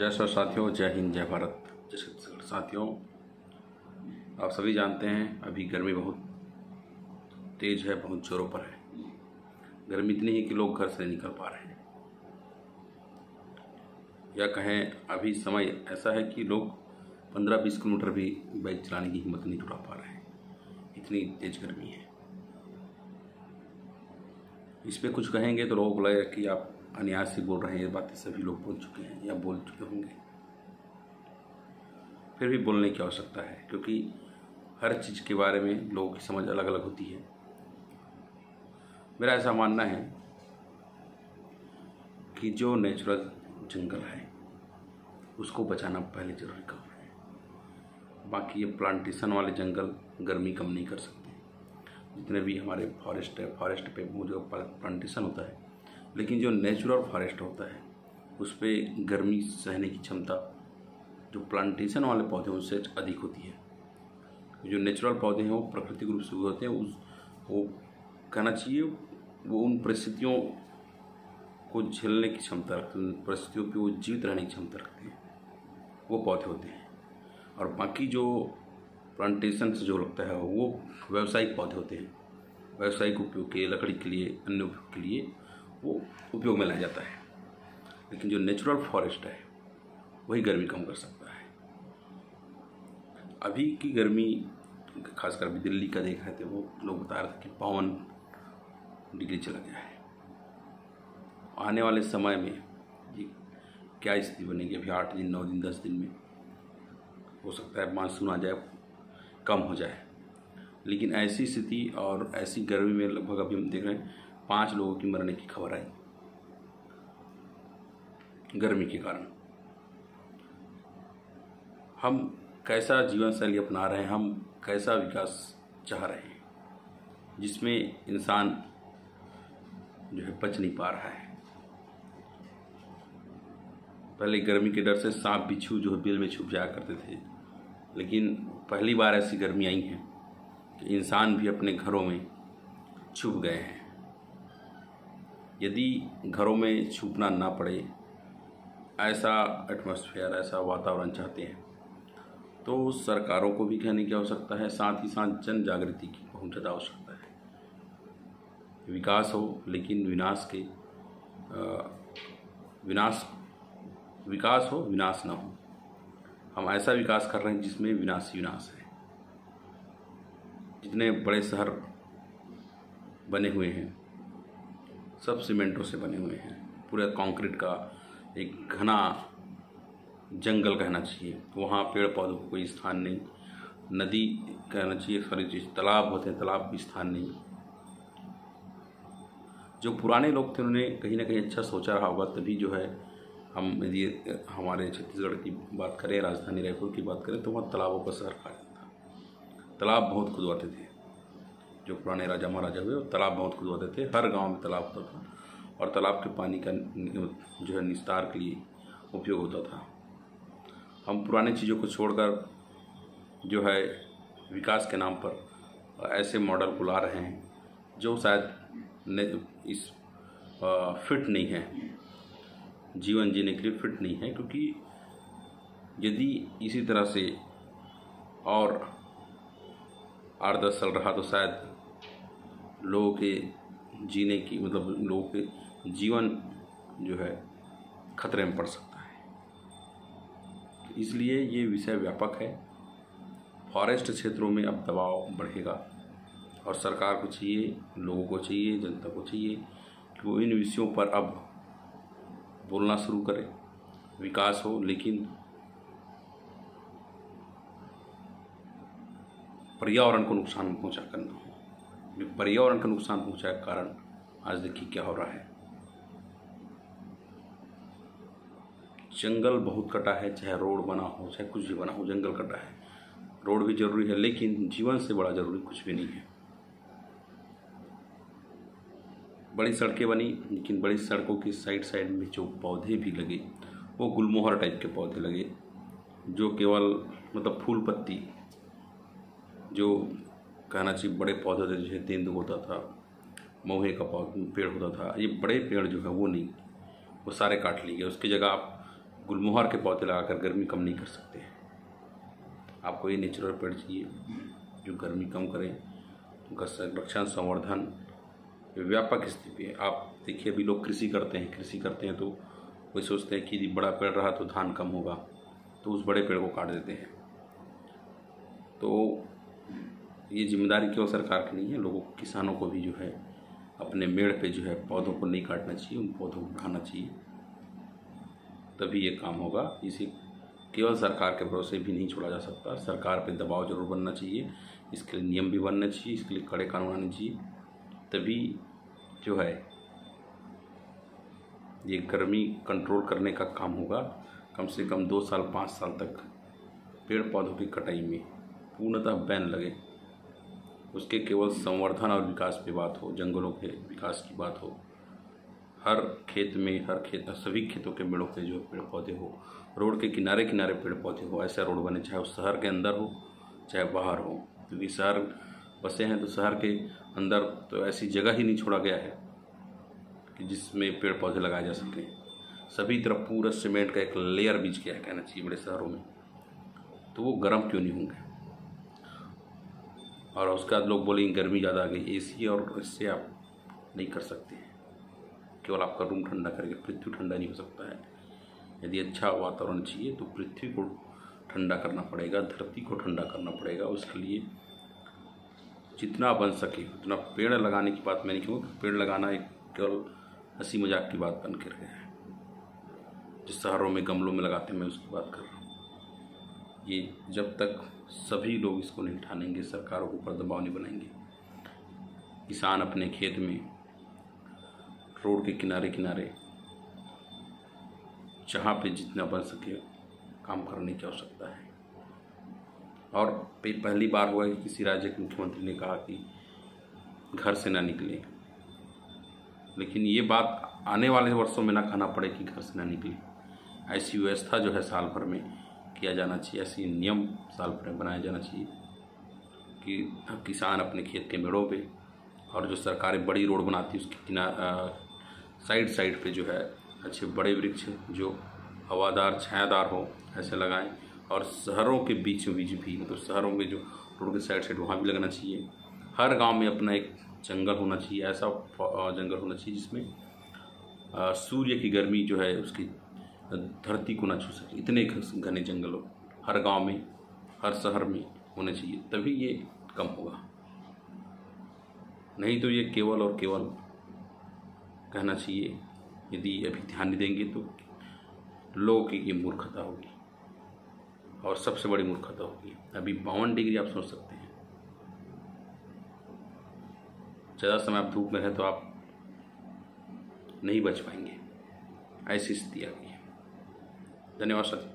जय सर साथियों, जय हिंद, जय भारत, जय छत्तीसगढ़। साथियों, आप सभी जानते हैं अभी गर्मी बहुत तेज है, बहुत जोरों पर है। गर्मी इतनी है कि लोग घर से नहीं निकल पा रहे हैं, या कहें अभी समय ऐसा है कि लोग 15-20 किलोमीटर भी बाइक चलाने की हिम्मत नहीं जुटा पा रहे हैं, इतनी तेज गर्मी है। इस पे कुछ कहेंगे तो लोगों को लगेगा कि आप अन्याय से बोल रहे हैं। ये बातें सभी लोग बोल चुके हैं या बोल चुके होंगे, फिर भी बोलने की आवश्यकता है, क्योंकि हर चीज़ के बारे में लोगों की समझ अलग अलग होती है। मेरा ऐसा मानना है कि जो नेचुरल जंगल है उसको बचाना पहले जरूरी काम है। बाकी ये प्लांटेशन वाले जंगल गर्मी कम नहीं कर सकते। जितने भी हमारे फॉरेस्ट है, फॉरेस्ट पे जो प्लांटेशन होता है, लेकिन जो नेचुरल फॉरेस्ट होता है उस पर गर्मी सहने की क्षमता जो प्लांटेशन वाले पौधे उससे अधिक होती है। जो नेचुरल पौधे हैं वो प्राकृतिक रूप से होते हैं, वो कहना चाहिए वो उन परिस्थितियों को झेलने की क्षमता रखते हैं, उन परिस्थितियों पे वो जीवित रहने की क्षमता रखते हैं, वो पौधे होते हैं। और बाकी जो प्लांटेशन से जो लगता है वो व्यावसायिक पौधे होते हैं। व्यावसायिक उपयोग के, लकड़ी के लिए, अन्य उपयोग के लिए वो उपयोग में लाया जाता है। लेकिन जो नेचुरल फॉरेस्ट है वही गर्मी कम कर सकता है। अभी की गर्मी खासकर अभी दिल्ली का देख रहे थे, वो लोग बता रहे थे कि 52 डिग्री चला गया है। आने वाले समय में ये क्या स्थिति बनेगी? अभी 8 दिन, 9 दिन, 10 दिन में हो सकता है मानसून आ जाए, कम हो जाए। लेकिन ऐसी स्थिति और ऐसी गर्मी में लगभग अभी हम देख रहे हैं 5 लोगों की मरने की खबर आई गर्मी के कारण। हम कैसा जीवन शैली अपना रहे हैं, हम कैसा विकास चाह रहे हैं, जिसमें इंसान जो है बच नहीं पा रहा है। पहले गर्मी के डर से सांप बिच्छू जो है बिल में छुप जाया करते थे, लेकिन पहली बार ऐसी गर्मी आई है कि इंसान भी अपने घरों में छुप गए हैं। यदि घरों में छुपना ना पड़े, ऐसा एटमॉस्फेयर, ऐसा वातावरण चाहते हैं, तो सरकारों को भी कहने की आवश्यकता है, साथ ही साथ जन जागृति की बहुत ज़्यादा आवश्यकता है। विकास हो लेकिन विकास हो, विनाश ना हो। हम ऐसा विकास कर रहे हैं जिसमें विनाश ही विनाश है। जितने बड़े शहर बने हुए हैं सब सीमेंटों से बने हुए हैं, पूरा कंक्रीट का एक घना जंगल कहना चाहिए। वहाँ पेड़ पौधों को कोई स्थान नहीं, नदी कहना चाहिए, सारी चीज़, तालाब होते हैं, तालाब भी स्थान नहीं। जो पुराने लोग थे उन्होंने कहीं ना कहीं अच्छा सोचा रहा होगा, तभी जो है हम यदि हमारे छत्तीसगढ़ की बात करें, राजधानी रायपुर की बात करें, तो वहाँ तालाबों का शहर कहा जाता था। तालाब बहुत खुदवाते थे, जो पुराने राजा महाराजा हुए वो तालाब बहुत खुदवाते थे। हर गांव में तालाब होता था और तालाब के पानी का जो है निस्तार के लिए उपयोग होता था। हम पुरानी चीज़ों को छोड़कर जो है विकास के नाम पर ऐसे मॉडल को ला रहे हैं जो शायद इस फिट नहीं है, जीवन जीने के लिए फिट नहीं है। क्योंकि यदि इसी तरह से और 8-10 साल रहा तो शायद लोगों के जीने की, मतलब लोगों के जीवन जो है खतरे में पड़ सकता है। इसलिए ये विषय व्यापक है। फॉरेस्ट क्षेत्रों में अब दबाव बढ़ेगा और सरकार को चाहिए, लोगों को चाहिए, जनता को चाहिए कि वो इन विषयों पर अब बोलना शुरू करे। विकास हो लेकिन पर्यावरण को नुकसान पहुंचा कर ना हो। पर्यावरण का नुकसान पहुंचाए के कारण आज देखिए क्या हो रहा है। जंगल बहुत कटा है, चाहे रोड बना हो, चाहे कुछ भी बना हो, जंगल कटा है। रोड भी जरूरी है, लेकिन जीवन से बड़ा जरूरी कुछ भी नहीं है। बड़ी सड़कें बनी, लेकिन बड़ी सड़कों की साइड में जो पौधे भी लगे वो गुलमोहर टाइप के पौधे लगे, जो केवल मतलब फूल पत्ती, जो कहना चाहिए बड़े पौधे थे, जैसे तेंदू होता था, महुए का पेड़ होता था, ये बड़े पेड़ जो है वो नहीं, वो सारे काट लिए गए। उसकी जगह आप गुलमोहर के पौधे लगाकर गर्मी कम नहीं कर सकते हैं। आपको ये नेचुरल पेड़ चाहिए जो गर्मी कम करें, उनका संरक्षण संवर्धन व्यापक स्थिति है। आप देखिए अभी लोग कृषि करते हैं तो वो सोचते हैं कि यदि बड़ा पेड़ रहा तो धान कम होगा, तो उस बड़े पेड़ को काट देते हैं। तो ये जिम्मेदारी केवल सरकार की नहीं है, लोगों को, किसानों को भी जो है अपने मेड़ पे जो है पौधों को नहीं काटना चाहिए, उन पौधों को बढ़ाना चाहिए, तभी ये काम होगा। इसे केवल सरकार के भरोसे भी नहीं छोड़ा जा सकता, सरकार पे दबाव जरूर बनना चाहिए, इसके लिए नियम भी बनने चाहिए, इसके लिए कड़े कानून आने चाहिए, तभी जो है ये गर्मी कंट्रोल करने का काम होगा। कम से कम 2 साल 5 साल तक पेड़ पौधों की कटाई में पूर्णतः बैन लगे, उसके केवल संवर्धन और विकास पे बात हो, जंगलों के विकास की बात हो, हर खेत में सभी खेतों के मेड़ों पे जो पेड़ पौधे हो, रोड के किनारे किनारे पेड़ पौधे हो, ऐसा रोड बने, चाहे वो शहर के अंदर हो चाहे बाहर हो, क्योंकि शहर बसे हैं तो शहर के अंदर तो ऐसी जगह ही नहीं छोड़ा गया है कि जिसमें पेड़ पौधे लगाए जा सकें। सभी तरफ पूरा सीमेंट का एक लेयर बिछ गया है कहना चाहिए बड़े शहरों में, तो वो गर्म क्यों नहीं होंगे। और उसके बाद लोग बोलेंगे गर्मी ज़्यादा आ गई, एसी और इससे आप नहीं कर सकते हैं, केवल आपका रूम ठंडा करेगा, पृथ्वी ठंडा नहीं हो सकता है। यदि अच्छा वातावरण चाहिए तो पृथ्वी को ठंडा करना पड़ेगा, धरती को ठंडा करना पड़ेगा। उसके लिए जितना बन सके उतना पेड़ लगाने की बात मैं नहीं कहूँगा, पेड़ लगाना एक केवल हंसी मजाक की बात बन कर गया है। जिस शहरों में गमलों में लगाते हैं मैं उसकी बात कर रहा हूँ। ये जब तक सभी लोग इसको नहीं ठानेंगे, सरकारों के ऊपर दबाव नहीं बनाएंगे, किसान अपने खेत में रोड के किनारे किनारे जहाँ पे जितना बन सके काम करने की आवश्यकता है। और पहली बार हुआ कि किसी राज्य के मुख्यमंत्री ने कहा कि घर से ना निकले, लेकिन ये बात आने वाले वर्षों में ना कहना पड़े कि घर से ना निकले। ऐसी व्यवस्था जो है साल भर में किया जाना चाहिए, ऐसी नियम साल भर में बनाया जाना चाहिए कि किसान अपने खेत के मेड़ों पे, और जो सरकारें बड़ी रोड बनाती है उसकी साइड पे जो है अच्छे बड़े वृक्ष जो हवादार छायादार हो ऐसे लगाएं। और शहरों के बीचों बीच भी, मतलब शहरों में जो रोड के साइड वहाँ भी लगना चाहिए। हर गांव में अपना एक जंगल होना चाहिए, ऐसा जंगल होना चाहिए जिसमें सूर्य की गर्मी जो है उसकी धरती को ना छू सके, इतने घने जंगल हो हर गांव में, हर शहर में होने चाहिए, तभी ये कम होगा। नहीं तो ये केवल और केवल कहना चाहिए। यदि अभी ध्यान नहीं देंगे तो लोगों की ये मूर्खता होगी, और सबसे बड़ी मूर्खता होगी। अभी 52 डिग्री आप सोच सकते हैं, ज़्यादा समय आप धूप में रहे तो आप नहीं बच पाएंगे, ऐसी स्थिति आ गई है। धन्यवाद साथी।